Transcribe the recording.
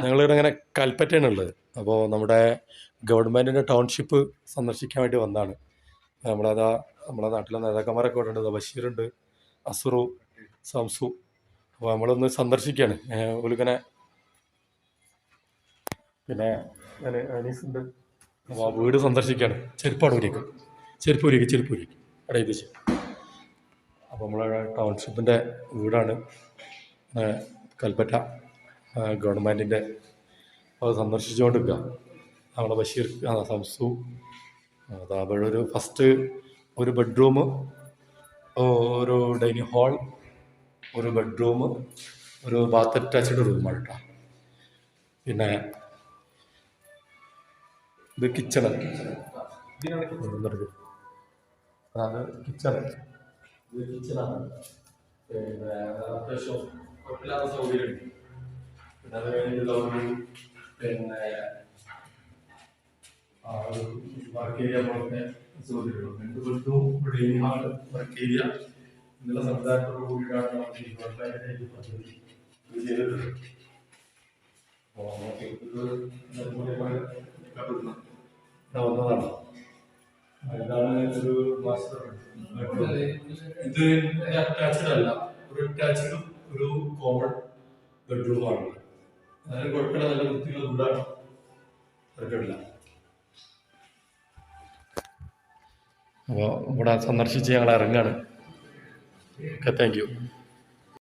ഞങ്ങളിവിടെ ഇങ്ങനെ കൽപ്പറ്റയാണുള്ളത്. അപ്പോൾ നമ്മുടെ ഗവൺമെൻറ്റിൻ്റെ ടൗൺഷിപ്പ് സന്ദർശിക്കാൻ വേണ്ടി വന്നതാണ്. നമ്മളെ നാട്ടിലെ നേതാക്കന്മാരൊക്കെ ഇവിടെ ഉണ്ട്. ബഷീറുണ്ട്, അസുറു, സംസു. അപ്പോൾ നമ്മളൊന്ന് സന്ദർശിക്കുകയാണ്. ഓലിങ്ങനെ പിന്നെ അനീസുണ്ട്. അപ്പോൾ ആ വീട് സന്ദർശിക്കുകയാണ്. ചെരുപ്പാടൂരിക്ക് അവിടെ ഇത്. അപ്പോൾ നമ്മളെ ടൗൺഷിപ്പിൻ്റെ വീടാണ് കൽപ്പറ്റ ഗവൺമെൻറ്റിൻ്റെ. അത് സന്ദർശിച്ചുകൊണ്ടിരിക്കുക. നമ്മുടെ ബഷീർ സംസു അവിടെ ഒരു ഫസ്റ്റ് ഒരു ബെഡ്റൂം, ഒരു ഡൈനിങ് ഹാൾ, ഒരു ബെഡ്റൂം, ഒരു ബാത്ത് അറ്റാച്ച്ഡ് റൂമാണ് കേട്ടോ. പിന്നെ ഇത് കിച്ചണ്, അതാണ് കിച്ചണ്. ഇത് കിച്ചണാണ്. പിന്നെ അത്യാവശ്യം കുഴപ്പമില്ലാത്ത സൗകര്യമുണ്ട്. പിന്നെ അത് കഴിഞ്ഞിട്ടുള്ള ഒരു പിന്നെ വർക്ക് ഏരിയ പോലത്തെ സൗകര്യമുള്ളൂ. 2 bedroom, dining hall, work area എന്നുള്ള സംവിധാനത്തോടു കൂടിയാണ് നമുക്ക് ഈ ഗവൺമെൻറ്റിൻ്റെ പദ്ധതി ഇത് ചെയ്തിട്ടുള്ളത്. അപ്പോൾ നമുക്ക് ഇത് വന്നതാണ്. ഇതാണ് ഒരു മാസ്റ്റർ. ഇത് അറ്റാച്ച്ഡ് അല്ല, ഒരു അറ്റാച്ച്ഡും ഒരു കോമൺ ബെഡ്റൂമാണ്. അതായത് കുഴപ്പമില്ല, നല്ല വൃത്തിയുള്ള വീടാണ്, തിരക്കില്ല. അപ്പോൾ ഇവിടെ സന്ദർശിച്ച് ഞങ്ങൾ ഇറങ്ങാണ്. Okay, thank U.